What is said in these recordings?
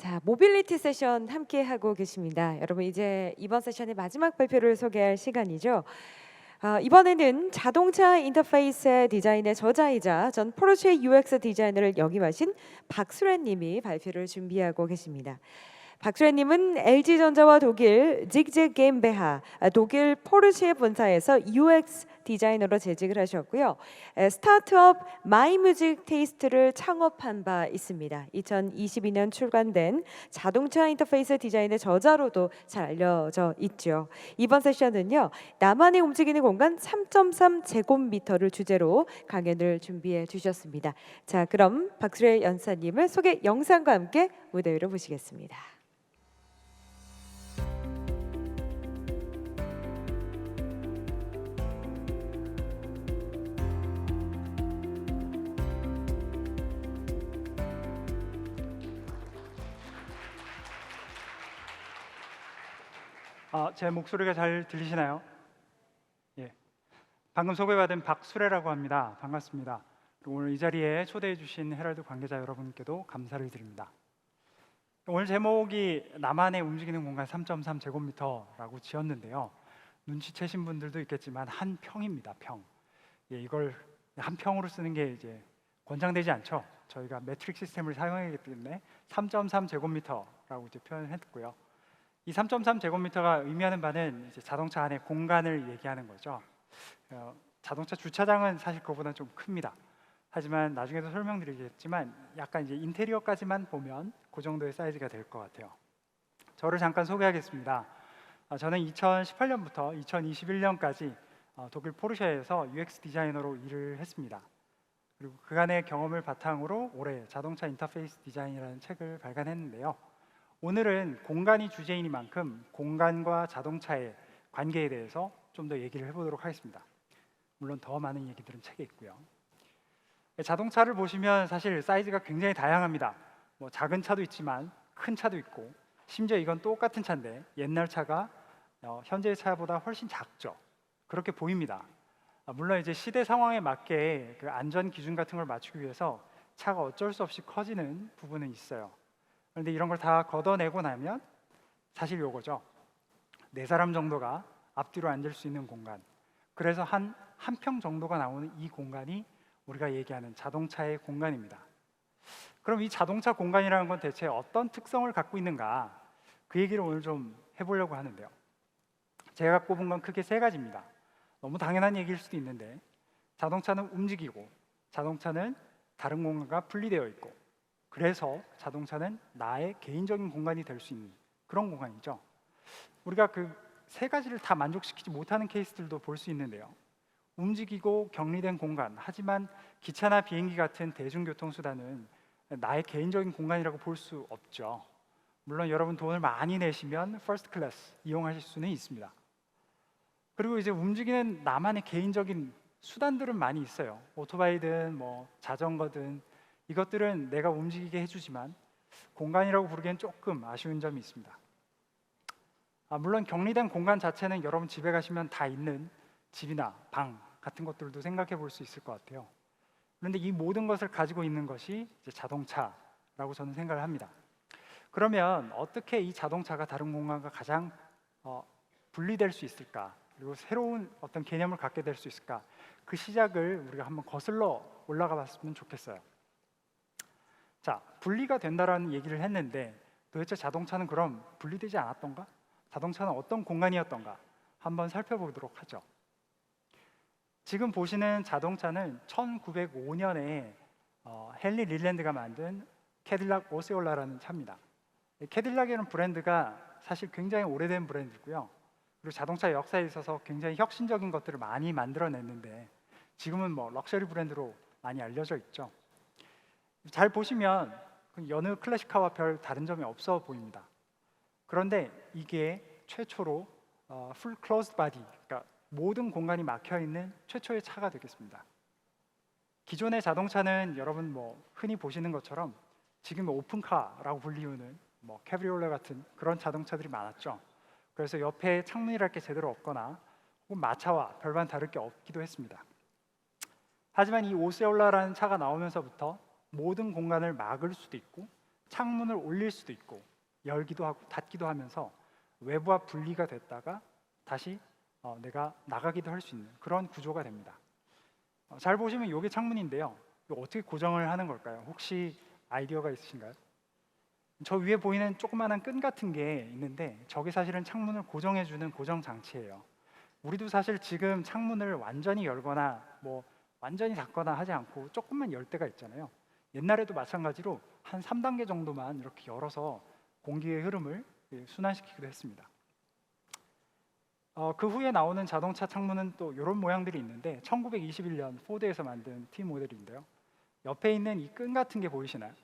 자, 모빌리티 세션 함께 하고 계십니다. 여러분 이제 이번 세션의 마지막 발표를 소개할 시간이죠. 이번에는 자동차 인터페이스 디자인의 저자이자 전 포르쉐 UX 디자이너를 역임하신 박수래 님이 발표를 준비하고 계십니다. 박수래 님은 LG전자와 독일 직제 게임베하, 독일 포르쉐 본사에서 UX 디자이너로 재직을 하셨고요. 스타트업 마이뮤직 테이스트를 창업한 바 있습니다. 2022년 출간된 자동차 인터페이스 디자인의 저자로도 잘 알려져 있죠. 이번 세션은요, 나만의 움직이는 공간 3.3 제곱미터를 주제로 강연을 준비해 주셨습니다. 자, 그럼 박수래 연사님을 소개 영상과 함께 무대 위로 모시겠습니다. 제 목소리가 잘 들리시나요? 예. 방금 소개받은 박수래라고 합니다. 반갑습니다. 오늘 이 자리에 초대해 주신 헤럴드 관계자 여러분께도 감사를 드립니다. 오늘 제목이 나만의 움직이는 공간 3.3 제곱미터라고 지었는데요. 눈치채신 분들도 있겠지만 한 평입니다. 평. 예, 이걸 한 평으로 쓰는 게 이제 권장되지 않죠. 저희가 매트릭 시스템을 사용하기 때문에 3.3 제곱미터라고 이제 표현했고요. 이 3.3 제곱미터가 의미하는 바는 이제 자동차 안에 공간을 얘기하는 거죠. 자동차 주차장은 사실 그거보다 좀 큽니다. 하지만 나중에도 설명드리겠지만 약간 이제 인테리어까지만 보면 그 정도의 사이즈가 될 것 같아요. 저를 잠깐 소개하겠습니다. 저는 2018년부터 2021년까지 독일 포르쉐에서 UX 디자이너로 일을 했습니다. 그리고 그간의 경험을 바탕으로 올해 자동차 인터페이스 디자인이라는 책을 발간했는데요. 오늘은 공간이 주제이니만큼 공간과 자동차의 관계에 대해서 좀 더 얘기를 해보도록 하겠습니다. 물론 더 많은 얘기들은 책에 있고요. 자동차를 보시면 사실 사이즈가 굉장히 다양합니다. 뭐 작은 차도 있지만 큰 차도 있고, 심지어 이건 똑같은 차인데 옛날 차가 현재의 차보다 훨씬 작죠. 그렇게 보입니다. 물론 이제 시대 상황에 맞게 그 안전 기준 같은 걸 맞추기 위해서 차가 어쩔 수 없이 커지는 부분은 있어요. 그런데 이런 걸 다 걷어내고 나면 사실 요거죠. 4사람 정도가 앞뒤로 앉을 수 있는 공간. 그래서 한 평 정도가 나오는 이 공간이 우리가 얘기하는 자동차의 공간입니다. 그럼 이 자동차 공간이라는 건 대체 어떤 특성을 갖고 있는가? 그 얘기를 오늘 좀 해보려고 하는데요. 제가 꼽은 건 크게 3가지입니다. 너무 당연한 얘기일 수도 있는데, 자동차는 움직이고, 자동차는 다른 공간과 분리되어 있고, 그래서 자동차는 나의 개인적인 공간이 될 수 있는 그런 공간이죠. 우리가 그 3가지를 다 만족시키지 못하는 케이스들도 볼 수 있는데요. 움직이고 격리된 공간, 하지만 기차나 비행기 같은 대중교통수단은 나의 개인적인 공간이라고 볼 수 없죠. 물론 여러분 돈을 많이 내시면 퍼스트 클래스 이용하실 수는 있습니다. 그리고 이제 움직이는 나만의 개인적인 수단들은 많이 있어요. 오토바이든 뭐 자전거든, 이것들은 내가 움직이게 해주지만 공간이라고 부르기엔 조금 아쉬운 점이 있습니다. 물론 격리된 공간 자체는 여러분 집에 가시면 다 있는 집이나 방 같은 것들도 생각해 볼 수 있을 것 같아요. 그런데 이 모든 것을 가지고 있는 것이 이제 자동차라고 저는 생각을 합니다. 그러면 어떻게 이 자동차가 다른 공간과 가장 분리될 수 있을까? 그리고 새로운 어떤 개념을 갖게 될 수 있을까? 그 시작을 우리가 한번 거슬러 올라가 봤으면 좋겠어요. 자, 분리가 된다라는 얘기를 했는데 도대체 자동차는 그럼 분리되지 않았던가? 자동차는 어떤 공간이었던가? 한번 살펴보도록 하죠. 지금 보시는 자동차는 1905년에 헨리 릴랜드가 만든 캐딜락 오세올라라는 차입니다. 캐딜락이라는 브랜드가 사실 굉장히 오래된 브랜드고요. 그리고 자동차 역사에 있어서 굉장히 혁신적인 것들을 많이 만들어냈는데 지금은 뭐 럭셔리 브랜드로 많이 알려져 있죠. 잘 보시면 여느 클래식카와 별 다른 점이 없어 보입니다. 그런데 이게 최초로 풀 클로즈드 바디, 그러니까 모든 공간이 막혀 있는 최초의 차가 되겠습니다. 기존의 자동차는 여러분 뭐 흔히 보시는 것처럼 지금 오픈카라고 불리우는 뭐 캐브리올레 같은 그런 자동차들이 많았죠. 그래서 옆에 창문이랄 게 제대로 없거나 혹은 마차와 별반 다를 게 없기도 했습니다. 하지만 이 오세올라라는 차가 나오면서부터 모든 공간을 막을 수도 있고 창문을 올릴 수도 있고 열기도 하고 닫기도 하면서 외부와 분리가 됐다가 다시 내가 나가기도 할 수 있는 그런 구조가 됩니다. 잘 보시면 이게 창문인데요. 이거 어떻게 고정을 하는 걸까요? 혹시 아이디어가 있으신가요? 저 위에 보이는 조그마한 끈 같은 게 있는데 저게 사실은 창문을 고정해주는 고정 장치예요. 우리도 사실 지금 창문을 완전히 열거나 뭐 완전히 닫거나 하지 않고 조금만 열 때가 있잖아요. 옛날에도 마찬가지로 한 3단계 정도만 이렇게 열어서 공기의 흐름을 순환시키기도 했습니다. 그 후에 나오는 자동차 창문은 또 이런 모양들이 있는데 1921년 포드에서 만든 T 모델인데요. 옆에 있는 이 끈 같은 게 보이시나요?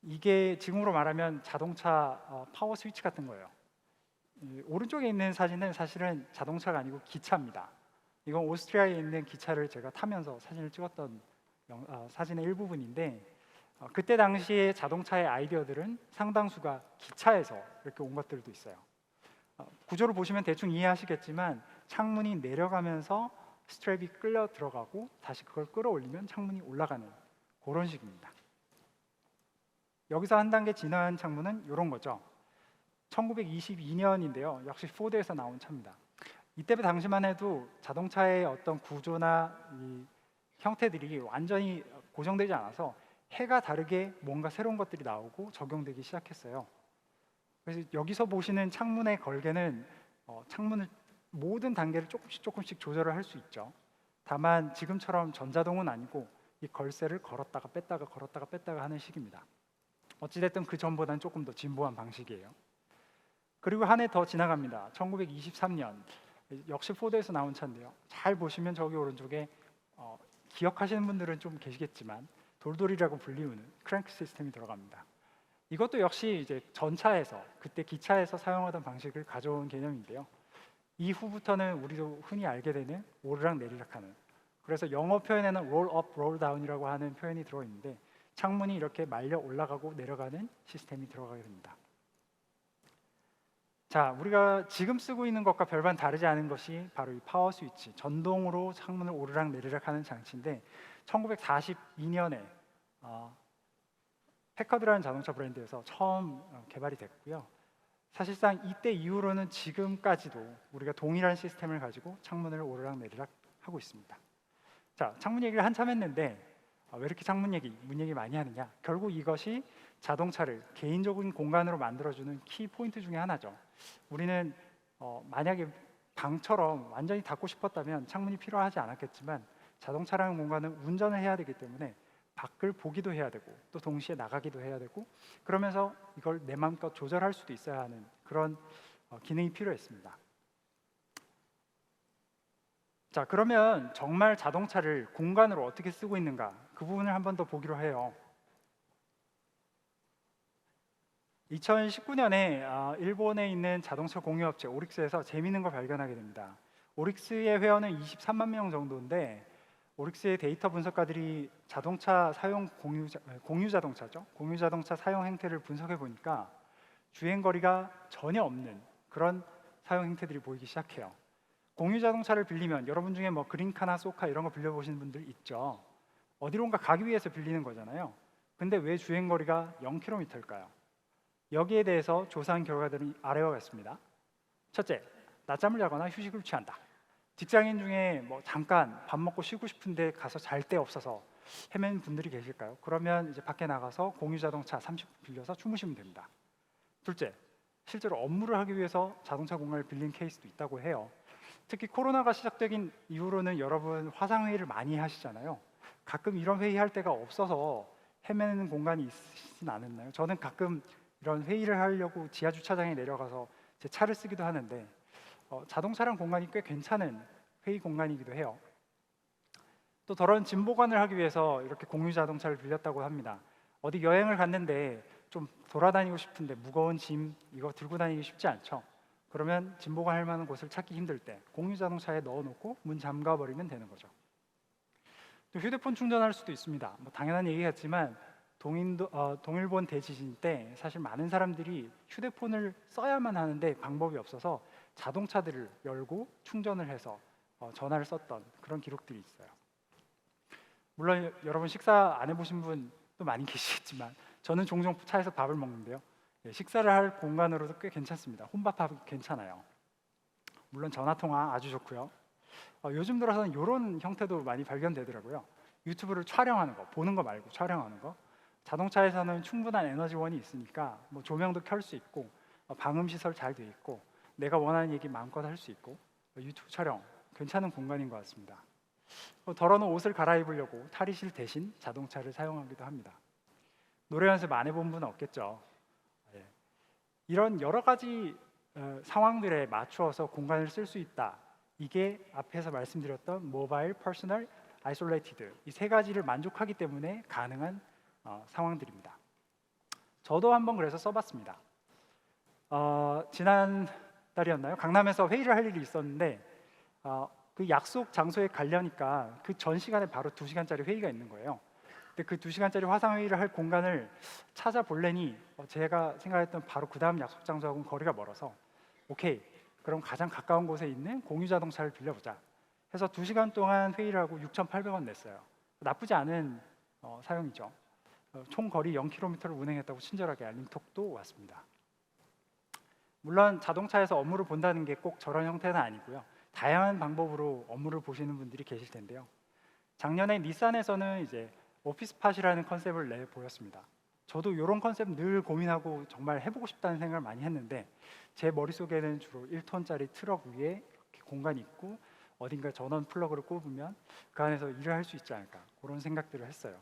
이게 지금으로 말하면 자동차 파워 스위치 같은 거예요. 오른쪽에 있는 사진은 사실은 자동차가 아니고 기차입니다. 이건 오스트리아에 있는 기차를 제가 타면서 사진을 찍었던 사진의 일부분인데 그때 당시에 자동차의 아이디어들은 상당수가 기차에서 이렇게 온 것들도 있어요. 구조를 보시면 대충 이해하시겠지만 창문이 내려가면서 스트랩이 끌려 들어가고 다시 그걸 끌어올리면 창문이 올라가는 그런 식입니다. 여기서 한 단계 지난 창문은 이런 거죠. 1922년인데요. 역시 포드에서 나온 차입니다. 이때 당시만 해도 자동차의 어떤 구조나 이 형태들이 완전히 고정되지 않아서 해가 다르게 뭔가 새로운 것들이 나오고 적용되기 시작했어요. 그래서 여기서 보시는 창문의 걸개는 창문을 모든 단계를 조금씩 조절을 할 수 있죠. 다만 지금처럼 전자동은 아니고 이 걸쇠를 걸었다가 뺐다가 하는 식입니다. 어찌됐든 그 전보다는 조금 더 진보한 방식이에요. 그리고 한 해 더 지나갑니다. 1923년 역시 포드에서 나온 차인데요. 잘 보시면 저기 오른쪽에 기억하시는 분들은 좀 계시겠지만 돌돌이라고 불리우는 크랭크 시스템이 들어갑니다. 이것도 역시 이제 전차에서 그때 기차에서 사용하던 방식을 가져온 개념인데요. 이후부터는 우리도 흔히 알게 되는 오르락 내리락하는, 그래서 영어 표현에는 roll up, roll down이라고 하는 표현이 들어있는데 창문이 이렇게 말려 올라가고 내려가는 시스템이 들어가게 됩니다. 자, 우리가 지금 쓰고 있는 것과 별반 다르지 않은 것이 바로 이 파워 스위치, 전동으로 창문을 오르락 내리락 하는 장치인데 1942년에 패커드라는 자동차 브랜드에서 처음 개발이 됐고요. 사실상 이때 이후로는 지금까지도 우리가 동일한 시스템을 가지고 창문을 오르락 내리락 하고 있습니다. 자, 창문 얘기를 한참 했는데 왜 이렇게 창문 얘기, 문 얘기 많이 하느냐? 결국 이것이 자동차를 개인적인 공간으로 만들어주는 키 포인트 중에 하나죠. 우리는 만약에 방처럼 완전히 닫고 싶었다면 창문이 필요하지 않았겠지만 자동차라는 공간은 운전을 해야 되기 때문에 밖을 보기도 해야 되고 또 동시에 나가기도 해야 되고 그러면서 이걸 내 마음껏 조절할 수도 있어야 하는 그런 기능이 필요했습니다. 자, 그러면 정말 자동차를 공간으로 어떻게 쓰고 있는가, 그 부분을 한 번 더 보기로 해요. 2019년에 일본에 있는 자동차 공유업체 오릭스에서 재미있는 걸 발견하게 됩니다. 오릭스의 회원은 23만 명 정도인데 오릭스의 데이터 분석가들이 자동차 사용 공유 자동차죠. 공유 자동차 사용 행태를 분석해 보니까 주행 거리가 전혀 없는 그런 사용 행태들이 보이기 시작해요. 공유 자동차를 빌리면 여러분 중에 뭐 그린카나 소카 이런 거 빌려보시는 분들 있죠. 어디론가 가기 위해서 빌리는 거잖아요. 근데 왜 주행 거리가 0km일까요? 여기에 대해서 조사한 결과들은 아래와 같습니다. 첫째, 낮잠을 자거나 휴식을 취한다. 직장인 중에 뭐 잠깐 밥 먹고 쉬고 싶은데 가서 잘 데 없어서 헤매는 분들이 계실까요? 그러면 이제 밖에 나가서 공유 자동차 30분 빌려서 주무시면 됩니다. 둘째, 실제로 업무를 하기 위해서 자동차 공간을 빌린 케이스도 있다고 해요. 특히 코로나가 시작되긴 이후로는 여러분 화상회의를 많이 하시잖아요. 가끔 이런 회의할 때가 없어서 헤매는 공간이 있으시진 않았나요? 저는 가끔 이런 회의를 하려고 지하 주차장에 내려가서 제 차를 쓰기도 하는데 자동차랑 공간이 꽤 괜찮은 회의 공간이기도 해요. 또 저런 짐 보관을 하기 위해서 이렇게 공유 자동차를 빌렸다고 합니다. 어디 여행을 갔는데 좀 돌아다니고 싶은데 무거운 짐 이거 들고 다니기 쉽지 않죠. 그러면 짐 보관할 만한 곳을 찾기 힘들 때 공유 자동차에 넣어놓고 문 잠가 버리면 되는 거죠. 또 휴대폰 충전할 수도 있습니다. 뭐 당연한 얘기겠지만 동일본 대지진 때 사실 많은 사람들이 휴대폰을 써야만 하는데 방법이 없어서 자동차들을 열고 충전을 해서 전화를 썼던 그런 기록들이 있어요. 물론 여러분 식사 안 해보신 분도 많이 계시겠지만 저는 종종 차에서 밥을 먹는데요. 예, 식사를 할 공간으로도 꽤 괜찮습니다. 혼밥하기 괜찮아요. 물론 전화 통화 아주 좋고요. 요즘 들어서는 이런 형태도 많이 발견되더라고요. 유튜브를 촬영하는 거, 보는 거 말고 촬영하는 거. 자동차에서는 충분한 에너지원이 있으니까 뭐 조명도 켤 수 있고 방음 시설 잘 돼 있고 내가 원하는 얘기 마음껏 할 수 있고 유튜브 촬영 괜찮은 공간인 것 같습니다. 덜어놓은 옷을 갈아입으려고 탈의실 대신 자동차를 사용하기도 합니다. 노래 연습 안 해본 분은 없겠죠. 예. 이런 여러 가지 상황들에 맞추어서 공간을 쓸 수 있다. 이게 앞에서 말씀드렸던 모바일, 퍼스널, 아이솔레이티드 이 세 가지를 만족하기 때문에 가능한 상황들입니다. 저도 한번 그래서 써봤습니다. 지난 달이었나요? 강남에서 회의를 할 일이 있었는데 그 약속 장소에 가려니까 그 전 시간에 바로 2시간짜리 회의가 있는 거예요. 근데 그 2시간짜리 화상회의를 할 공간을 찾아볼래니 제가 생각했던 바로 그 다음 약속 장소하고는 거리가 멀어서 오케이, 그럼 가장 가까운 곳에 있는 공유 자동차를 빌려보자 해서 2시간 동안 회의를 하고 6,800원 냈어요. 나쁘지 않은 사용이죠. 총 거리 0km를 운행했다고 친절하게 알림 톡도 왔습니다. 물론 자동차에서 업무를 본다는 게 꼭 저런 형태는 아니고요. 다양한 방법으로 업무를 보시는 분들이 계실 텐데요. 작년에 닛산에서는 이제 오피스팟이라는 컨셉을 내보였습니다. 저도 이런 컨셉 늘 고민하고 정말 해보고 싶다는 생각을 많이 했는데 제 머릿속에는 주로 1톤짜리 트럭 위에 이렇게 공간이 있고 어딘가 전원 플러그를 꼽으면 그 안에서 일을 할 수 있지 않을까 그런 생각들을 했어요.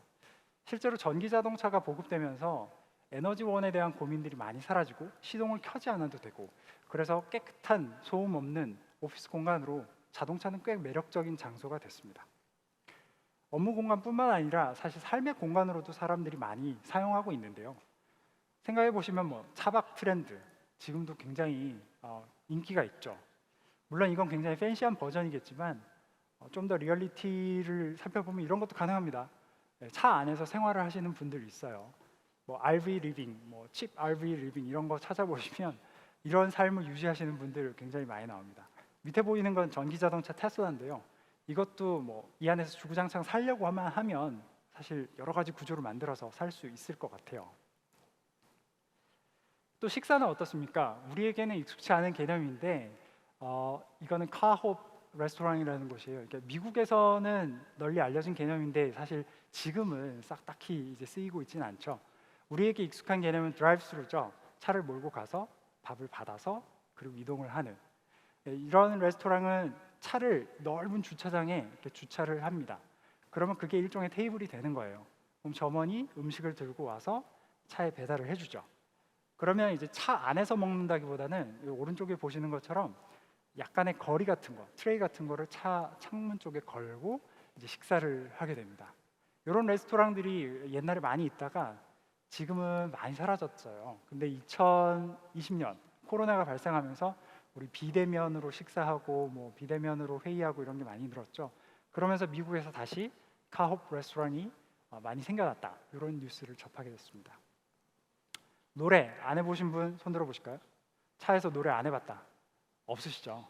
실제로 전기 자동차가 보급되면서 에너지원에 대한 고민들이 많이 사라지고 시동을 켜지 않아도 되고 그래서 깨끗한 소음 없는 오피스 공간으로 자동차는 꽤 매력적인 장소가 됐습니다. 업무 공간뿐만 아니라 사실 삶의 공간으로도 사람들이 많이 사용하고 있는데요. 생각해 보시면 뭐 차박 트렌드 지금도 굉장히 인기가 있죠. 물론 이건 굉장히 팬시한 버전이겠지만 좀 더 리얼리티를 살펴보면 이런 것도 가능합니다. 차 안에서 생활을 하시는 분들 있어요. 뭐 RV 리빙, 뭐 칩 RV 리빙 이런 거 찾아보시면 이런 삶을 유지하시는 분들 굉장히 많이 나옵니다. 밑에 보이는 건 전기 자동차 테슬라인데요. 이것도 뭐 이 안에서 주구장창 살려고 하면 사실 여러 가지 구조를 만들어서 살 수 있을 것 같아요. 또 식사는 어떻습니까? 우리에게는 익숙치 않은 개념인데 이거는 카홉 레스토랑이라는 곳이에요. 그러니까 미국에서는 널리 알려진 개념인데 사실 지금은 싹 딱히 이제 쓰이고 있지는 않죠. 우리에게 익숙한 개념은 드라이브스루죠. 차를 몰고 가서 밥을 받아서 그리고 이동을 하는 이런 레스토랑은 차를 넓은 주차장에 이렇게 주차를 합니다. 그러면 그게 일종의 테이블이 되는 거예요. 그럼 점원이 음식을 들고 와서 차에 배달을 해주죠. 그러면 이제 차 안에서 먹는다기보다는 오른쪽에 보시는 것처럼 약간의 거리 같은 거, 트레이 같은 거를 차 창문 쪽에 걸고 이제 식사를 하게 됩니다. 이런 레스토랑들이 옛날에 많이 있다가 지금은 많이 사라졌어요. 근데 2020년 코로나가 발생하면서 우리 비대면으로 식사하고 뭐 비대면으로 회의하고 이런 게 많이 늘었죠. 그러면서 미국에서 다시 카홉 레스토랑이 많이 생겨났다. 이런 뉴스를 접하게 됐습니다. 노래 안 해보신 분 손 들어보실까요? 차에서 노래 안 해봤다. 없으시죠?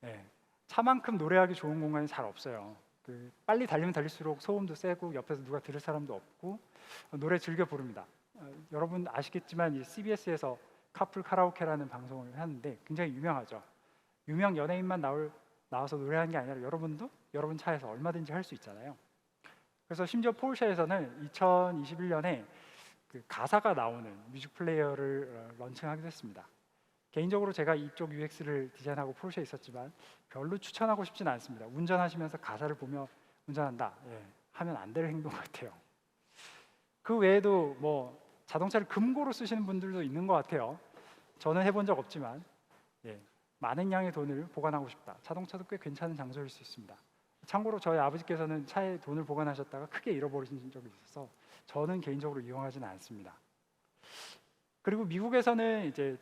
네. 차만큼 노래하기 좋은 공간이 잘 없어요. 빨리 달리면 달릴수록 소음도 세고 옆에서 누가 들을 사람도 없고 노래 즐겨 부릅니다. 여러분 아시겠지만 이 CBS에서 카풀 카라오케라는 방송을 하는데 굉장히 유명하죠. 유명 연예인만 나와서 노래하는 게 아니라 여러분도 여러분 차에서 얼마든지 할 수 있잖아요. 그래서 심지어 포르쉐에서는 2021년에 그 가사가 나오는 뮤직 플레이어를 런칭하기도 했습니다. 개인적으로 제가 이쪽 UX를 디자인하고 포르쉐에 있었지만 별로 추천하고 싶지는 않습니다. 운전하시면서 가사를 보며 운전한다 하면 안 될 행동 같아요. 그 외에도 뭐 자동차를 금고로 쓰시는 분들도 있는 것 같아요. 저는 해본 적 없지만 많은 양의 돈을 보관하고 싶다. 자동차도 꽤 괜찮은 장소일 수 있습니다. 참고로 저희 아버지께서는 차에 돈을 보관하셨다가 크게 잃어버리신 적이 있어서 저는 개인적으로 이용하지는 않습니다. 그리고 미국에서는 이제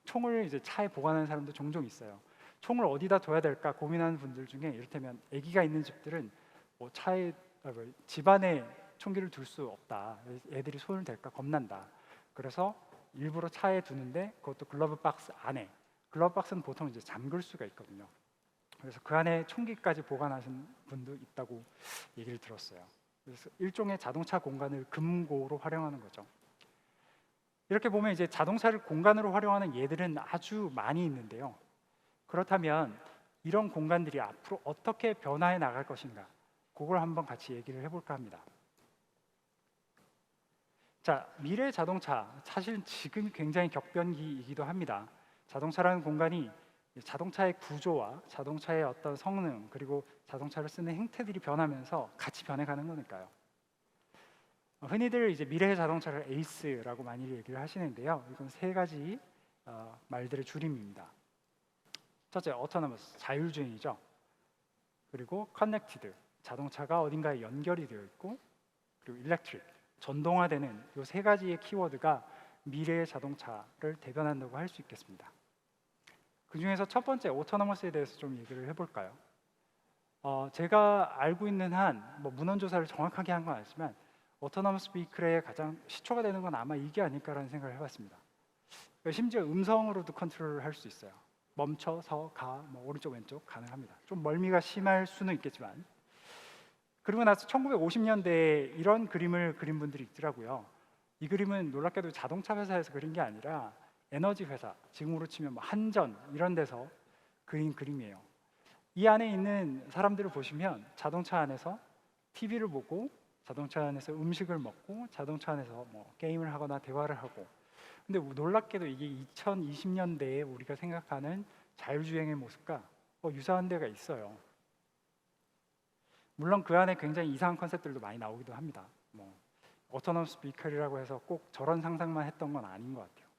총을 이제 차에 보관하는 사람도 종종 있어요. 총을 어디다 둬야 될까 고민하는 분들 중에 이를테면 아기가 있는 집들은 뭐 집안에 총기를 둘 수 없다. 애들이 손을 댈까 겁난다. 그래서 일부러 차에 두는데 그것도 글러브 박스 안에. 글러브 박스는 보통 이제 잠글 수가 있거든요. 그래서 그 안에 총기까지 보관하신 분도 있다고 얘기를 들었어요. 그래서 일종의 자동차 공간을 금고로 활용하는 거죠. 이렇게 보면 이제 자동차를 공간으로 활용하는 예들은 아주 많이 있는데요. 그렇다면 이런 공간들이 앞으로 어떻게 변화해 나갈 것인가, 그걸 한번 같이 얘기를 해볼까 합니다. 자, 미래 자동차, 사실 지금 굉장히 격변기이기도 합니다. 자동차라는 공간이 자동차의 구조와 자동차의 어떤 성능, 그리고 자동차를 쓰는 행태들이 변하면서 같이 변해가는 거니까요. 흔히들 이제 미래의 자동차를 에이스라고 많이 얘기를 하시는데요. 이건 세 가지 말들의 줄임입니다. 첫째, 오토노머스, 자율주행이죠. 그리고 커넥티드, 자동차가 어딘가에 연결이 되어 있고, 그리고 일렉트릭, 전동화되는 이 세 가지의 키워드가 미래의 자동차를 대변한다고 할 수 있겠습니다. 그 중에서 첫 번째 오토노머스에 대해서 좀 얘기를 해볼까요? 제가 알고 있는 한 문헌 조사를 정확하게 한 건 아니지만 오토노머스 비클의 가장 시초가 되는 건 아마 이게 아닐까라는 생각을 해봤습니다. 심지어 음성으로도 컨트롤을 할 수 있어요. 멈춰, 서, 가, 오른쪽, 왼쪽 가능합니다. 좀 멀미가 심할 수는 있겠지만. 그리고 나서 1950년대에 이런 그림을 그린 분들이 있더라고요. 이 그림은 놀랍게도 자동차 회사에서 그린 게 아니라 에너지 회사, 지금으로 치면 한전 이런 데서 그린 그림이에요. 이 안에 있는 사람들을 보시면 자동차 안에서 TV를 보고, 자동차 안에서 음식을 먹고, 자동차 안에서 게임을 하거나 대화를 하고. 근데 놀랍게도 이게 2020년대에 우리가 생각하는 자율주행의 모습과 유사한 데가 있어요. 물론 그 안에 굉장히 이상한 컨셉들도 많이 나오기도 합니다. 오토노머스 비클이라고 해서 꼭 저런 상상만 했던 건 아닌 것 같아요.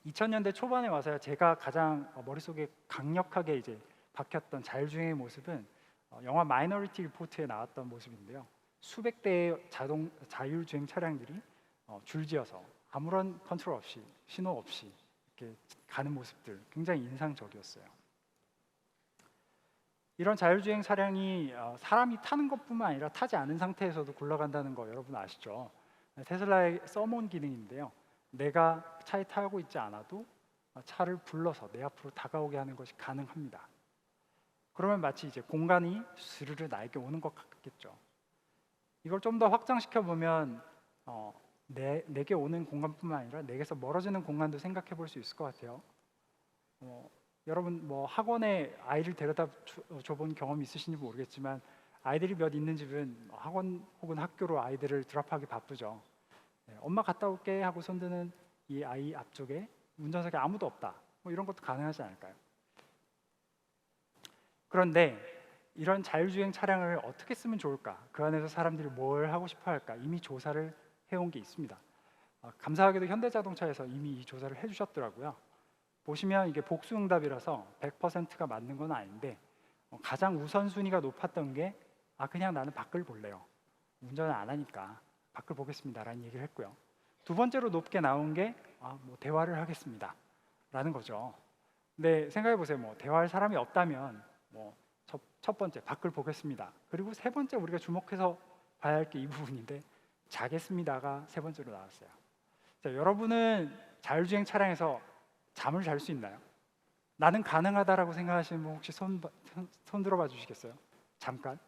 2000년대 초반에 와서야 제가 가장 머릿속에 강력하게 이제 박혔던 자율주행의 모습은 영화 마이너리티 리포트에 나왔던 모습인데요. 수백 대의 자율주행 차량들이 줄지어서 아무런 컨트롤 없이, 신호 없이 이렇게 가는 모습들, 굉장히 인상적이었어요. 이런 자율주행 차량이 사람이 타는 것뿐만 아니라 타지 않은 상태에서도 굴러간다는 거 여러분 아시죠? 테슬라의 서몬 기능인데요. 내가 차에 타고 있지 않아도 차를 불러서 내 앞으로 다가오게 하는 것이 가능합니다. 그러면 마치 이제 공간이 스르르 나에게 오는 것 같겠죠. 이걸 좀 더 확장시켜 보면 내게 오는 공간뿐만 아니라 내게서 멀어지는 공간도 생각해 볼 수 있을 것 같아요. 여러분 학원에 아이를 데려다 줘본 경험이 있으신지 모르겠지만 아이들이 몇 있는 집은 학원 혹은 학교로 아이들을 드랍하기 바쁘죠. 엄마 갔다 올게 하고 손드는 이 아이 앞쪽에 운전석에 아무도 없다. 이런 것도 가능하지 않을까요? 그런데 이런 자율주행 차량을 어떻게 쓰면 좋을까? 그 안에서 사람들이 뭘 하고 싶어 할까? 이미 조사를 해온 게 있습니다. 감사하게도 현대자동차에서 이미 이 조사를 해주셨더라고요. 보시면 이게 복수응답이라서 100%가 맞는 건 아닌데 가장 우선순위가 높았던 게 그냥 나는 밖을 볼래요. 운전을 안 하니까 밖을 보겠습니다라는 얘기를 했고요. 두 번째로 높게 나온 게 대화를 하겠습니다 라는 거죠. 근데 생각해 보세요. 대화할 사람이 없다면 첫 번째 밖을 보겠습니다. 그리고 세 번째 우리가 주목해서 봐야 할 게 이 부분인데 자겠습니다가 세 번째로 나왔어요. 자, 여러분은 자율주행 차량에서 잠을 잘 수 있나요? 나는 가능하다라고 생각하시는 분 혹시 손 들어봐 주시겠어요? 잠깐.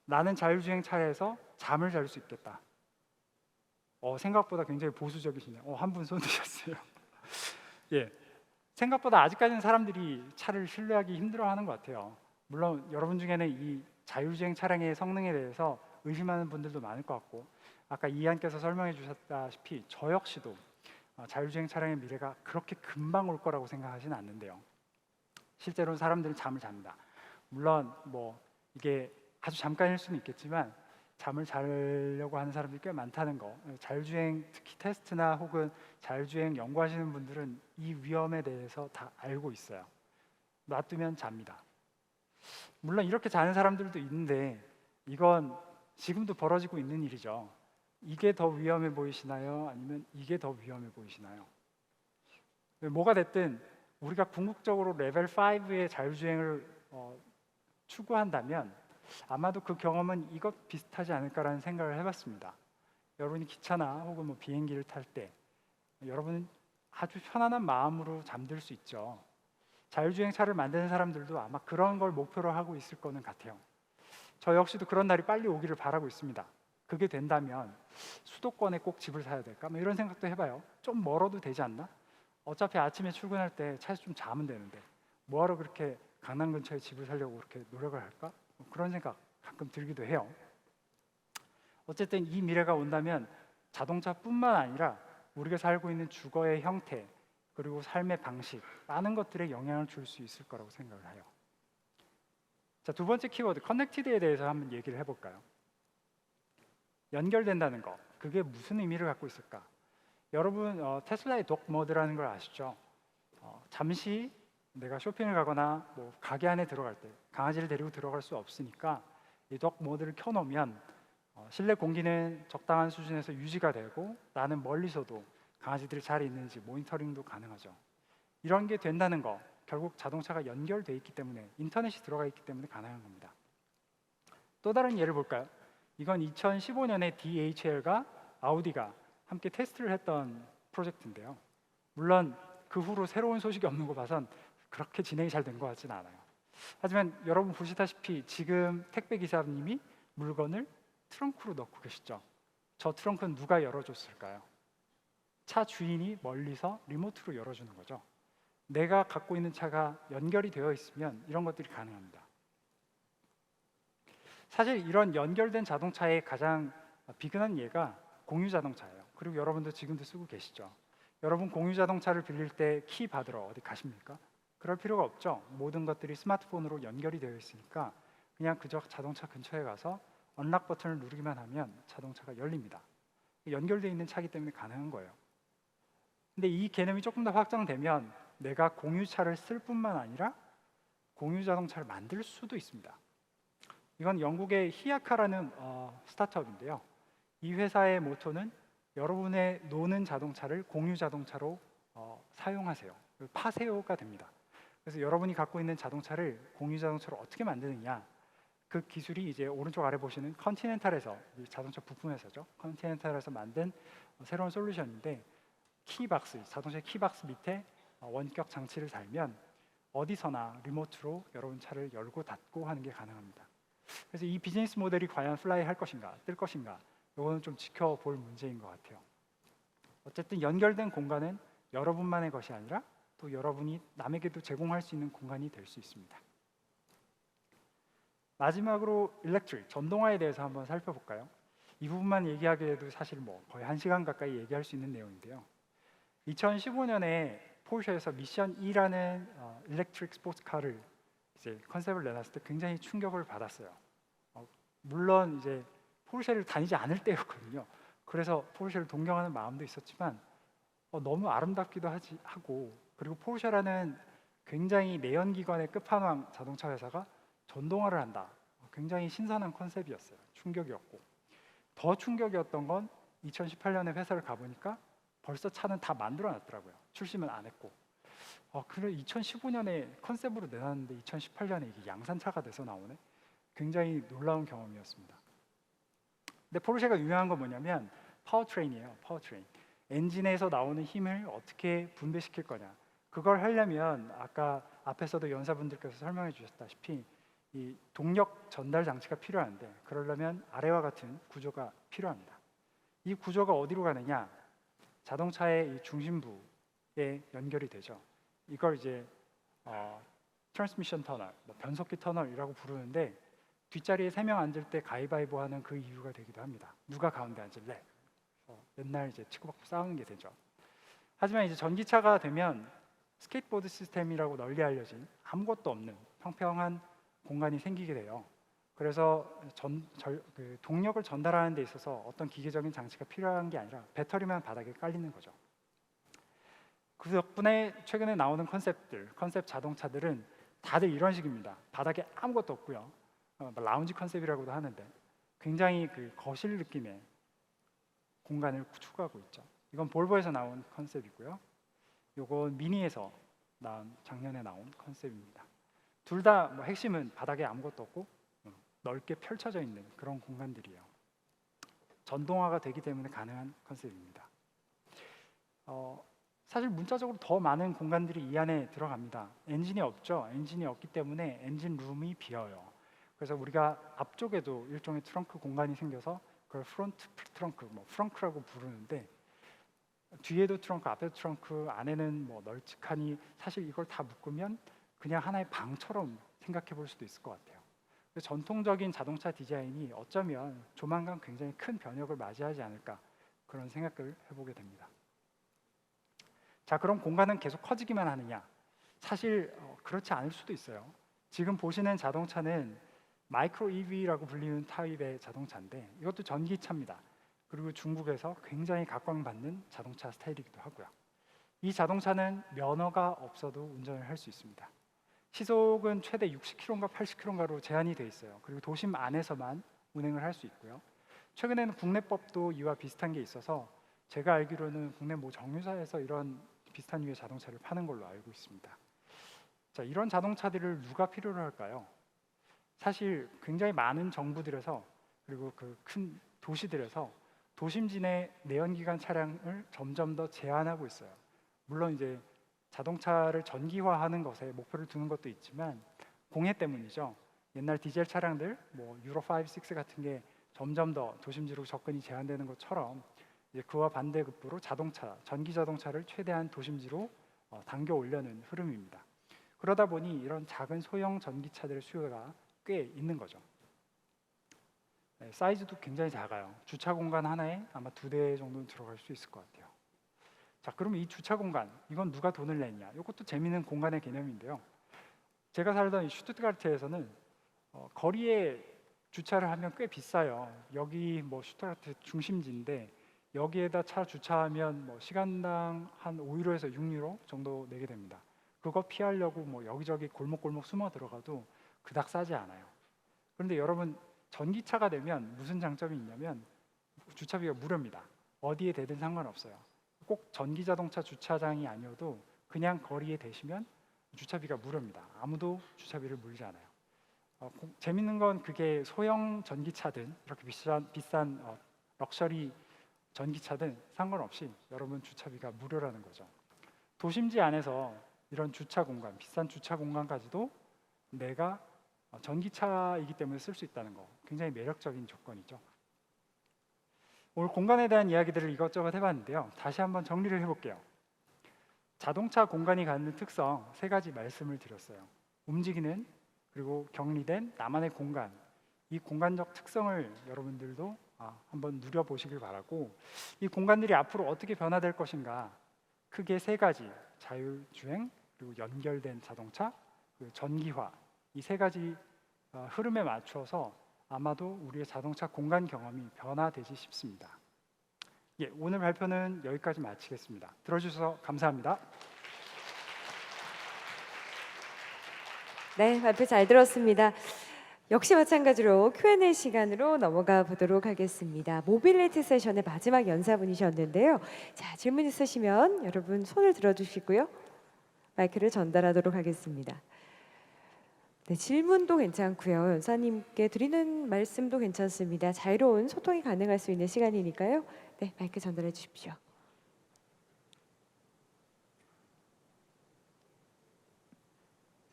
나는 자율주행 차량에서 잠을 잘 수 있겠다. 생각보다 굉장히 보수적이시네요. 한 분 손 드셨어요. 예, 생각보다 아직까지는 사람들이 차를 신뢰하기 힘들어하는 것 같아요. 물론 여러분 중에는 이 자율주행 차량의 성능에 대해서 의심하는 분들도 많을 것 같고, 아까 이한께서 설명해 주셨다시피 저 역시도 자율주행 차량의 미래가 그렇게 금방 올 거라고 생각하지는 않는데요. 실제로는 사람들은 잠을 잡니다. 물론 이게 아주 잠깐일 수는 있겠지만 잠을 자려고 하는 사람들이 꽤 많다는 거, 자율주행 특히 테스트나 혹은 자율주행 연구하시는 분들은 이 위험에 대해서 다 알고 있어요. 놔두면 잡니다. 물론 이렇게 자는 사람들도 있는데 이건 지금도 벌어지고 있는 일이죠. 이게 더 위험해 보이시나요? 아니면 이게 더 위험해 보이시나요? 뭐가 됐든 우리가 궁극적으로 레벨 5의 자율주행을 추구한다면 아마도 그 경험은 이것 비슷하지 않을까라는 생각을 해봤습니다. 여러분이 기차나 혹은 비행기를 탈 때 여러분은 아주 편안한 마음으로 잠들 수 있죠. 자율주행 차를 만드는 사람들도 아마 그런 걸 목표로 하고 있을 거는 같아요. 저 역시도 그런 날이 빨리 오기를 바라고 있습니다. 그게 된다면 수도권에 꼭 집을 사야 될까? 뭐 이런 생각도 해봐요. 좀 멀어도 되지 않나? 어차피 아침에 출근할 때 차에서 좀 자면 되는데 뭐하러 그렇게 강남 근처에 집을 사려고 그렇게 노력을 할까? 뭐 그런 생각 가끔 들기도 해요. 어쨌든 이 미래가 온다면 자동차뿐만 아니라 우리가 살고 있는 주거의 형태 그리고 삶의 방식 많은 것들에 영향을 줄 수 있을 거라고 생각을 해요. 자, 두 번째 키워드 커넥티드에 대해서 한번 얘기를 해볼까요? 연결된다는 거 그게 무슨 의미를 갖고 있을까? 여러분 테슬라의 독 모드라는 걸 아시죠? 잠시 내가 쇼핑을 가거나 뭐 가게 안에 들어갈 때 강아지를 데리고 들어갈 수 없으니까 이 독 모드를 켜놓으면 실내 공기는 적당한 수준에서 유지가 되고 나는 멀리서도 강아지들이 잘 있는지 모니터링도 가능하죠. 이런 게 된다는 거 결국 자동차가 연결돼 있기 때문에 인터넷이 들어가 있기 때문에 가능한 겁니다. 또 다른 예를 볼까요? 이건 2015년에 DHL과 아우디가 함께 테스트를 했던 프로젝트인데요. 물론 그 후로 새로운 소식이 없는 거 봐선 그렇게 진행이 잘 된 것 같지는 않아요. 하지만 여러분 보시다시피 지금 택배 기사님이 물건을 트렁크로 넣고 계시죠. 저 트렁크는 누가 열어줬을까요? 차 주인이 멀리서 리모트로 열어주는 거죠. 내가 갖고 있는 차가 연결이 되어 있으면 이런 것들이 가능합니다. 사실 이런 연결된 자동차의 가장 비근한 예가 공유 자동차예요. 그리고 여러분도 지금도 쓰고 계시죠. 여러분 공유 자동차를 빌릴 때 키 받으러 어디 가십니까? 그럴 필요가 없죠. 모든 것들이 스마트폰으로 연결이 되어 있으니까 그냥 그저 자동차 근처에 가서 언락 버튼을 누르기만 하면 자동차가 열립니다. 연결되어 있는 차이기 때문에 가능한 거예요. 근데 이 개념이 조금 더 확장되면 내가 공유차를 쓸 뿐만 아니라 공유 자동차를 만들 수도 있습니다. 이건 영국의 히아카라는 스타트업인데요. 이 회사의 모토는 여러분의 노는 자동차를 공유 자동차로 사용하세요. 파세요가 됩니다. 그래서 여러분이 갖고 있는 자동차를 공유 자동차로 어떻게 만드느냐 그 기술이 이제 오른쪽 아래 보시는 컨티넨탈에서 자동차 부품 회사죠. 컨티넨탈에서 만든 새로운 솔루션인데 키박스, 자동차 키박스 밑에 원격 장치를 달면 어디서나 리모트로 여러분 차를 열고 닫고 하는 게 가능합니다. 그래서 이 비즈니스 모델이 과연 플라이 할 것인가, 뜰 것인가, 이거는 좀 지켜볼 문제인 것 같아요. 어쨌든 연결된 공간은 여러분만의 것이 아니라 또 여러분이 남에게도 제공할 수 있는 공간이 될 수 있습니다. 마지막으로 일렉트릭, 전동화에 대해서 한번 살펴볼까요? 이 부분만 얘기하기에도 사실 뭐 거의 1시간 가까이 얘기할 수 있는 내용인데요. 2015년에 포르쉐에서 미션 E라는 일렉트릭 스포츠카를 이제 컨셉을 내놨을 때 굉장히 충격을 받았어요. 물론 이제 포르쉐를 다니지 않을 때였거든요. 그래서 포르쉐를 동경하는 마음도 있었지만 너무 아름답기도 하고 그리고 포르쉐라는 굉장히 내연기관의 끝판왕 자동차 회사가 전동화를 한다. 굉장히 신선한 컨셉이었어요. 충격이었고 더 충격이었던 건 2018년에 회사를 가보니까 벌써 차는 다 만들어놨더라고요. 출시는 안 했고 그래 2015년에 컨셉으로 내놨는데 2018년에 이게 양산차가 돼서 나오네. 굉장히 놀라운 경험이었습니다. 근데 포르쉐가 유명한 건 뭐냐면 파워트레인이에요. 파워트레인. 엔진에서 나오는 힘을 어떻게 분배시킬 거냐. 그걸 하려면 아까 앞에서도 연사분들께서 설명해 주셨다시피 이 동력 전달 장치가 필요한데 그러려면 아래와 같은 구조가 필요합니다. 이 구조가 어디로 가느냐? 자동차의 이 중심부에 연결이 되죠. 이걸 이제 트랜스미션 터널, 변속기 터널이라고 부르는데 뒷자리에 3명 앉을 때 가위바위보 하는 그 이유가 되기도 합니다. 누가 가운데 앉을래? 맨날 이제 치고받고 싸우는 게 되죠. 하지만 이제 전기차가 되면 스케이트보드 시스템이라고 널리 알려진 아무것도 없는 평평한 공간이 생기게 돼요. 그래서 동력을 전달하는 데 있어서 어떤 기계적인 장치가 필요한 게 아니라 배터리만 바닥에 깔리는 거죠. 그 덕분에 최근에 나오는 컨셉 자동차들은 다들 이런 식입니다. 바닥에 아무것도 없고요. 라운지 컨셉이라고도 하는데 굉장히 그 거실 느낌의 공간을 추구하고 있죠. 이건 볼보에서 나온 컨셉이고요. 이건 미니에서 작년에 나온 컨셉입니다. 둘 다 뭐 핵심은 바닥에 아무것도 없고 넓게 펼쳐져 있는 그런 공간들이에요. 전동화가 되기 때문에 가능한 컨셉입니다. 사실 문자적으로 더 많은 공간들이 이 안에 들어갑니다. 엔진이 없죠. 엔진이 없기 때문에 엔진 룸이 비어요. 그래서 우리가 앞쪽에도 일종의 트렁크 공간이 생겨서 그걸 프론트 트렁크, 뭐 프렁크라고 부르는데, 뒤에도 트렁크, 앞에도 트렁크, 안에는 뭐 널찍하니 사실 이걸 다 묶으면 그냥 하나의 방처럼 생각해 볼 수도 있을 것 같아요. 그래서 전통적인 자동차 디자인이 어쩌면 조만간 굉장히 큰 변혁을 맞이하지 않을까, 그런 생각을 해보게 됩니다. 자, 그럼 공간은 계속 커지기만 하느냐? 사실 그렇지 않을 수도 있어요. 지금 보시는 자동차는 마이크로 EV라고 불리는 타입의 자동차인데, 이것도 전기차입니다. 그리고 중국에서 굉장히 각광받는 자동차 스타일이기도 하고요. 이 자동차는 면허가 없어도 운전을 할 수 있습니다. 시속은 최대 60km인가 80km인가로 제한이 돼 있어요. 그리고 도심 안에서만 운행을 할 수 있고요. 최근에는 국내법도 이와 비슷한 게 있어서 제가 알기로는 국내 모 정유사에서 이런 비슷한 류의 자동차를 파는 걸로 알고 있습니다. 자, 이런 자동차들을 누가 필요로 할까요? 사실 굉장히 많은 정부들에서, 그리고 그 큰 도시들에서 도심진의 내연기관 차량을 점점 더 제한하고 있어요. 물론 이제 자동차를 전기화하는 것에 목표를 두는 것도 있지만 공해 때문이죠. 옛날 디젤 차량들, 뭐 유로 5, 6 같은 게 점점 더 도심지로 접근이 제한되는 것처럼, 이제 그와 반대급부로 자동차, 전기 자동차를 최대한 도심지로 당겨 올려는 흐름입니다. 그러다 보니 이런 작은 소형 전기차들의 수요가 꽤 있는 거죠. 네, 사이즈도 굉장히 작아요. 주차 공간 하나에 아마 2대 정도는 들어갈 수 있을 것 같아요. 자, 그럼 이 주차 공간, 이건 누가 돈을 냈냐? 이것도 재미있는 공간의 개념인데요. 제가 살던 이 슈투트가르트에서는 거리에 주차를 하면 꽤 비싸요. 여기 뭐 슈투트가르트 중심지인데 여기에다 차 주차하면 뭐 시간당 한 5유로에서 6유로 정도 내게 됩니다. 그거 피하려고 뭐 여기저기 골목골목 숨어 들어가도 그닥 싸지 않아요. 그런데 여러분, 전기차가 되면 무슨 장점이 있냐면 주차비가 무료입니다. 어디에 대든 상관없어요. 꼭 전기자동차 주차장이 아니어도 그냥 거리에 대시면 주차비가 무료입니다. 아무도 주차비를 물지 않아요. 재밌는 건 그게 소형 전기차든 이렇게 비싼 럭셔리 전기차든 상관없이 여러분 주차비가 무료라는 거죠. 도심지 안에서 이런 주차 공간, 비싼 주차 공간까지도 내가 전기차이기 때문에 쓸 수 있다는 거, 굉장히 매력적인 조건이죠. 오늘 공간에 대한 이야기들을 이것저것 해봤는데요. 다시 한번 정리를 해볼게요. 자동차 공간이 갖는 특성 3가지 말씀을 드렸어요. 움직이는, 그리고 격리된 나만의 공간, 이 공간적 특성을 여러분들도 한번 누려보시길 바라고, 이 공간들이 앞으로 어떻게 변화될 것인가, 크게 3가지, 자율주행, 그리고 연결된 자동차, 그리고 전기화, 이 3가지 흐름에 맞춰서 아마도 우리의 자동차 공간 경험이 변화되지 싶습니다. 예, 오늘 발표는 여기까지 마치겠습니다. 들어주셔서 감사합니다. 네, 발표 잘 들었습니다. 역시 마찬가지로 Q&A 시간으로 넘어가 보도록 하겠습니다. 모빌리티 세션의 마지막 연사분이셨는데요. 자, 질문 있으시면 여러분 손을 들어주시고요. 마이크를 전달하도록 하겠습니다. 네, 질문도 괜찮고요. 연사님께 드리는 말씀도 괜찮습니다. 자유로운 소통이 가능할 수 있는 시간이니까요. 네, 마이크 전달해 주십시오.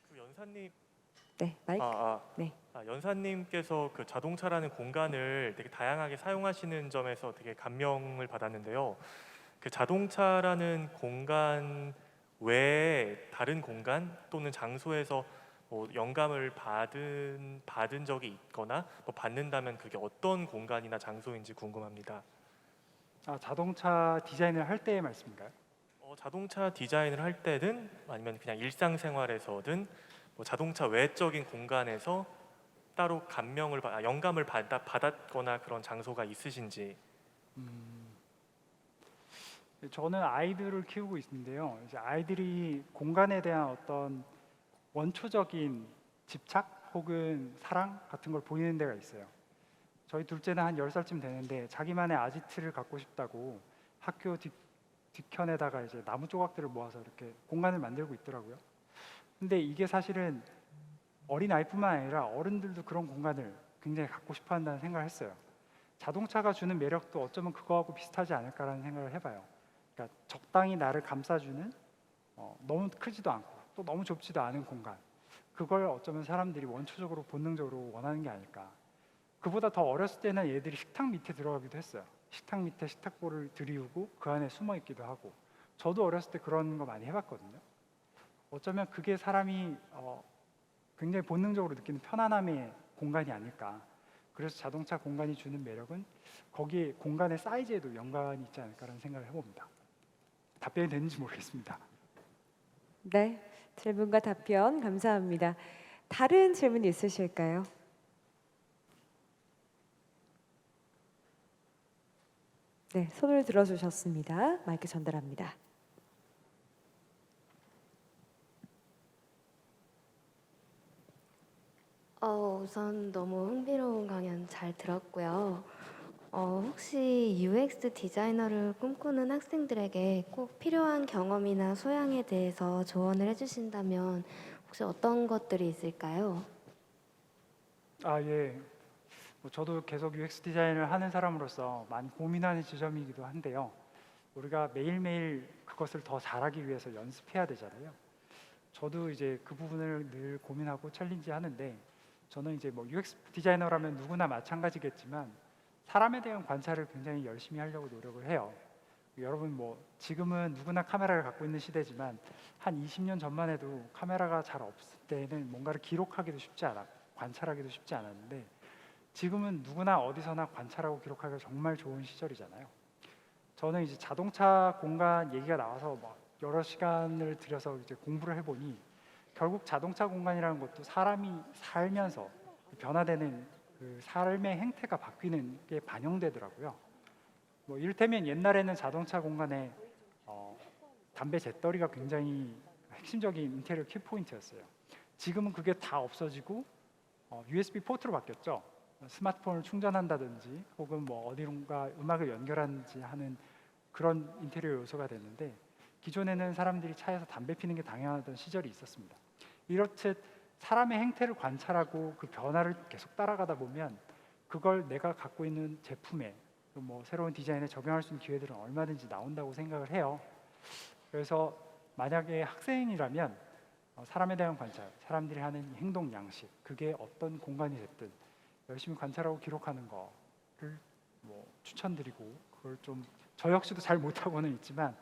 그 연사님, 네, 마이크. 네. 연사님께서 그 자동차라는 공간을 되게 다양하게 사용하시는 점에서 되게 감명을 받았는데요. 그 자동차라는 공간 외에 다른 공간 또는 장소에서 뭐 영감을 받은 적이 있거나 뭐 받는다면 그게 어떤 공간이나 장소인지 궁금합니다. 자동차 디자인을 할 때의 말씀인가요? 자동차 디자인을 할 때든 아니면 그냥 일상생활에서든 뭐 자동차 외적인 공간에서 따로 영감을 받았거나 그런 장소가 있으신지. 저는 아이들을 키우고 있는데요. 이제 아이들이 공간에 대한 어떤 원초적인 집착 혹은 사랑 같은 걸 보이는 데가 있어요. 저희 둘째는 한 10살쯤 되는데 자기만의 아지트를 갖고 싶다고 학교 뒤편에다가 이제 나무 조각들을 모아서 이렇게 공간을 만들고 있더라고요. 근데 이게 사실은 어린 아이뿐만 아니라 어른들도 그런 공간을 굉장히 갖고 싶어 한다는 생각을 했어요. 자동차가 주는 매력도 어쩌면 그거하고 비슷하지 않을까라는 생각을 해봐요. 그러니까 적당히 나를 감싸주는 너무 크지도 않고 또 너무 좁지도 않은 공간. 그걸 어쩌면 사람들이 원초적으로 본능적으로 원하는 게 아닐까. 그보다 더 어렸을 때는 얘들이 식탁 밑에 들어가기도 했어요. 식탁 밑에 식탁보를 들이우고 그 안에 숨어 있기도 하고. 저도 어렸을 때 그런 거 많이 해봤거든요. 어쩌면 그게 사람이 굉장히 본능적으로 느끼는 편안함의 공간이 아닐까. 그래서 자동차 공간이 주는 매력은 거기에 공간의 사이즈에도 연관이 있지 않을까라는 생각을 해봅니다. 답변이 됐는지 모르겠습니다. 네, 질문과 답변 감사합니다. 다른 질문 있으실까요? 네, 손을 들어주셨습니다. 마이크 전달합니다. 우선 너무 흥미로운 강연 잘 들었고요. 혹시 UX 디자이너를 꿈꾸는 학생들에게 꼭 필요한 경험이나 소양에 대해서 조언을 해주신다면 혹시 어떤 것들이 있을까요? 예. 저도 계속 UX 디자인을 하는 사람으로서 많이 고민하는 지점이기도 한데요. 우리가 매일매일 그것을 더 잘하기 위해서 연습해야 되잖아요. 저도 이제 그 부분을 늘 고민하고 챌린지 하는데, 저는 이제 UX 디자이너라면 누구나 마찬가지겠지만 사람에 대한 관찰을 굉장히 열심히 하려고 노력을 해요. 여러분 지금은 누구나 카메라를 갖고 있는 시대지만 한 20년 전만 해도 카메라가 잘 없을 때는 뭔가를 기록하기도 쉽지 않아, 관찰하기도 쉽지 않았는데, 지금은 누구나 어디서나 관찰하고 기록하기가 정말 좋은 시절이잖아요. 저는 이제 자동차 공간 얘기가 나와서 여러 시간을 들여서 이제 공부를 해보니 결국 자동차 공간이라는 것도 사람이 살면서 변화되는 그 삶의 행태가 바뀌는 게 반영되더라고요. 이를테면 옛날에는 자동차 공간에 담배 재떨이가 굉장히 핵심적인 인테리어 키포인트였어요. 지금은 그게 다 없어지고 USB 포트로 바뀌었죠. 스마트폰을 충전한다든지 혹은 어디론가 음악을 연결하는지 하는 그런 인테리어 요소가 됐는데, 기존에는 사람들이 차에서 담배 피는 게 당연하던 시절이 있었습니다. 이렇듯 사람의 행태를 관찰하고 그 변화를 계속 따라가다 보면 그걸 내가 갖고 있는 제품에 새로운 디자인에 적용할 수 있는 기회들은 얼마든지 나온다고 생각을 해요. 그래서 만약에 학생이라면 사람에 대한 관찰, 사람들이 하는 행동 양식, 그게 어떤 공간이 됐든 열심히 관찰하고 기록하는 거를 추천드리고, 그걸 좀 저 역시도 잘 못하고는 있지만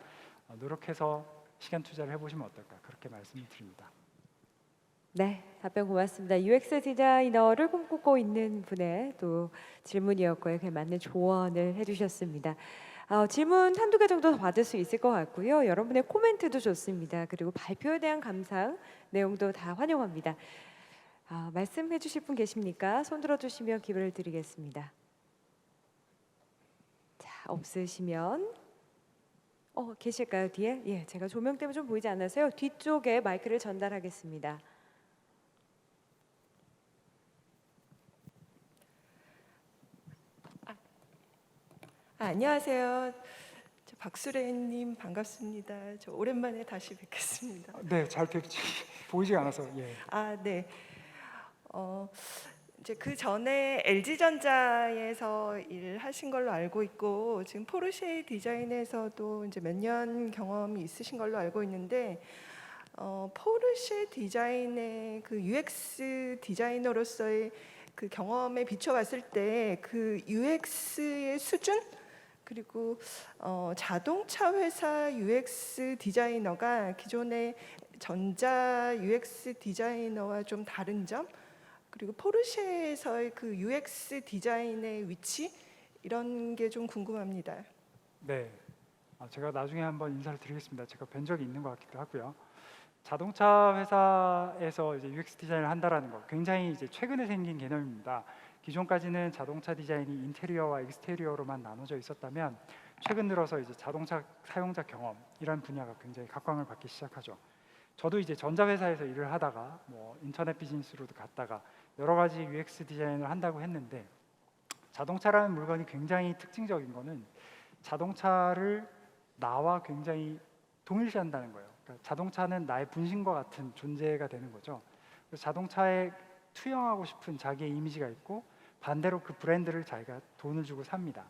노력해서 시간 투자를 해보시면 어떨까, 그렇게 말씀을 드립니다. 네, 답변 고맙습니다. UX 디자이너를 꿈꾸고 있는 분의 또 질문이었고요. 그에 맞는 조언을 해주셨습니다. 질문 한두 개 정도 더 받을 수 있을 것 같고요. 여러분의 코멘트도 좋습니다. 그리고 발표에 대한 감상 내용도 다 환영합니다. 말씀해 주실 분 계십니까? 손 들어주시면 기회를 드리겠습니다. 자, 없으시면 계실까요? 뒤에? 예, 제가 조명 때문에 좀 보이지 않아서요. 뒤쪽에 마이크를 전달하겠습니다. 안녕하세요. 저 박수래님 반갑습니다. 저 오랜만에 다시 뵙겠습니다. 네, 잘 보이지가 않아서. 예. 네. 이제 그 전에 LG전자에서 일하신 걸로 알고 있고, 지금 포르쉐 디자인에서도 이제 몇 년 경험이 있으신 걸로 알고 있는데, 포르쉐 디자인의 그 UX 디자이너로서의 그 경험에 비춰봤을 때 그 UX의 수준, 그리고 자동차 회사 UX 디자이너가 기존의 전자 UX 디자이너와 좀 다른 점, 그리고 포르쉐에서의 그 UX 디자인의 위치, 이런 게 좀 궁금합니다. 네, 제가 나중에 한번 인사를 드리겠습니다. 제가 뵌 적이 있는 것 같기도 하고요. 자동차 회사에서 이제 UX 디자인을 한다라는 거 굉장히 이제 최근에 생긴 개념입니다. 기존까지는 자동차 디자인이 인테리어와 익스테리어로만 나눠져 있었다면, 최근 들어서 이제 자동차 사용자 경험이라는 분야가 굉장히 각광을 받기 시작하죠. 저도 이제 전자회사에서 일을 하다가 인터넷 비즈니스로도 갔다가 여러 가지 UX 디자인을 한다고 했는데, 자동차라는 물건이 굉장히 특징적인 거는 자동차를 나와 굉장히 동일시한다는 거예요. 그러니까 자동차는 나의 분신과 같은 존재가 되는 거죠. 그래서 자동차에 투영하고 싶은 자기의 이미지가 있고, 반대로 그 브랜드를 자기가 돈을 주고 삽니다.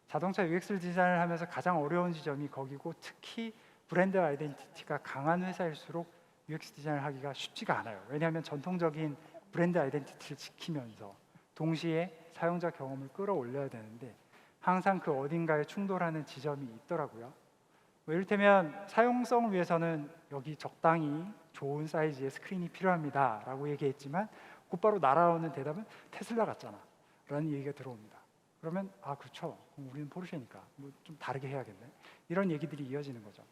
자동차 UX 디자인을 하면서 가장 어려운 지점이 거기고, 특히 브랜드 아이덴티티가 강한 회사일수록 UX 디자인을 하기가 쉽지가 않아요. 왜냐하면 전통적인 브랜드 아이덴티티를 지키면서 동시에 사용자 경험을 끌어올려야 되는데 항상 그 어딘가에 충돌하는 지점이 있더라고요. 뭐 이를테면 사용성을 위해서는 여기 적당히 좋은 사이즈의 스크린이 필요합니다 라고 얘기했지만 곧바로 날아오는 대답은 테슬라 같잖아 라는 얘기가 들어옵니다. 그러면 아 그렇죠, 그럼 우리는 포르쉐니까 뭐 좀 다르게 해야겠네, 이런 얘기들이 이어지는 거죠.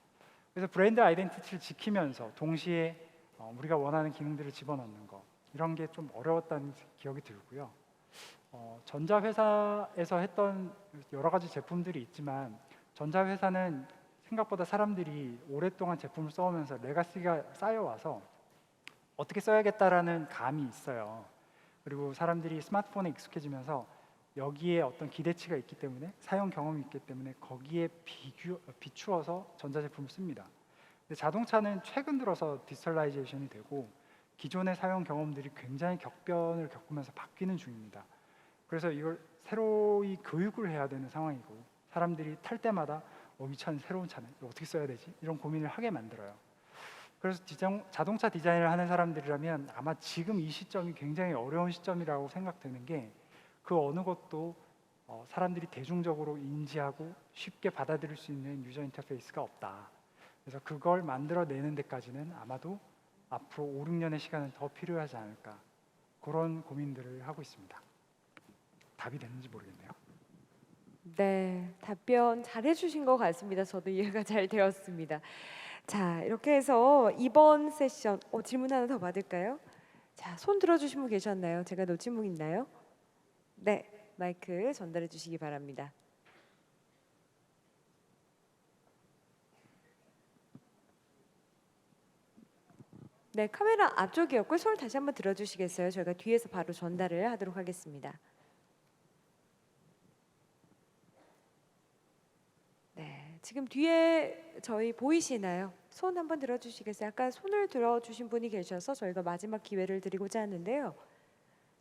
그래서 브랜드 아이덴티티를 지키면서 동시에 우리가 원하는 기능들을 집어넣는 거, 이런 게 좀 어려웠다는 기억이 들고요. 전자회사에서 했던 여러 가지 제품들이 있지만 전자회사는 생각보다 사람들이 오랫동안 제품을 써오면서 레가시가 쌓여와서 어떻게 써야겠다라는 감이 있어요. 그리고 사람들이 스마트폰에 익숙해지면서 여기에 어떤 기대치가 있기 때문에, 사용 경험이 있기 때문에 거기에 비추어서 전자제품을 씁니다. 근데 자동차는 최근 들어서 디지털라이제이션이 되고 기존의 사용 경험들이 굉장히 격변을 겪으면서 바뀌는 중입니다. 그래서 이걸 새로이 교육을 해야 되는 상황이고, 사람들이 탈 때마다 이 차는 새로운 차네, 이거 어떻게 써야 되지? 이런 고민을 하게 만들어요. 그래서 자동차 디자인을 하는 사람들이라면 아마 지금 이 시점이 굉장히 어려운 시점이라고 생각되는 게, 그 어느 것도 사람들이 대중적으로 인지하고 쉽게 받아들일 수 있는 유저 인터페이스가 없다. 그래서 그걸 만들어내는 데까지는 아마도 앞으로 5, 6년의 시간은 더 필요하지 않을까, 그런 고민들을 하고 있습니다. 답이 됐는지 모르겠네요. 네, 답변 잘 해주신 것 같습니다. 저도 이해가 잘 되었습니다. 자, 이렇게 해서 이번 세션 질문 하나 더 받을까요? 자, 손 들어주신 분 계셨나요? 제가 놓친 분 있나요? 네, 마이크 전달해 주시기 바랍니다. 네, 카메라 앞쪽이었고 손을 다시 한번 들어주시겠어요? 저희가 뒤에서 바로 전달을 하도록 하겠습니다. 네, 지금 뒤에 저희 보이시나요? 손 한번 들어주시겠어요? 아까 손을 들어주신 분이 계셔서 저희가 마지막 기회를 드리고자 하는데요.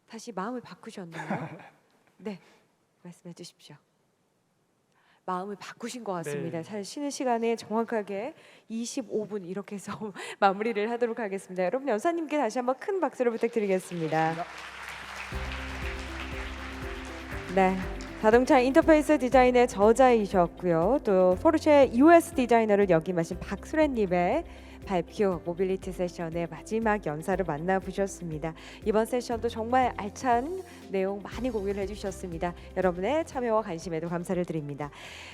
다시 마음을 바꾸셨나요? 네, 말씀해 주십시오. 마음을 바꾸신 것 같습니다. 네. 사실 쉬는 시간에 정확하게 25분 이렇게 해서 마무리를 하도록 하겠습니다. 여러분, 연사님께 다시 한번 큰 박수를 부탁드리겠습니다. 네, 자동차 인터페이스 디자인의 저자이셨고요. 또 포르쉐 US 디자이너를 역임하신 박수래님의 발표 모빌리티 세션의 마지막 연사를 만나보셨습니다. 이번 세션도 정말 알찬 내용 많이 공유를 해주셨습니다. 여러분의 참여와 관심에도 감사를 드립니다.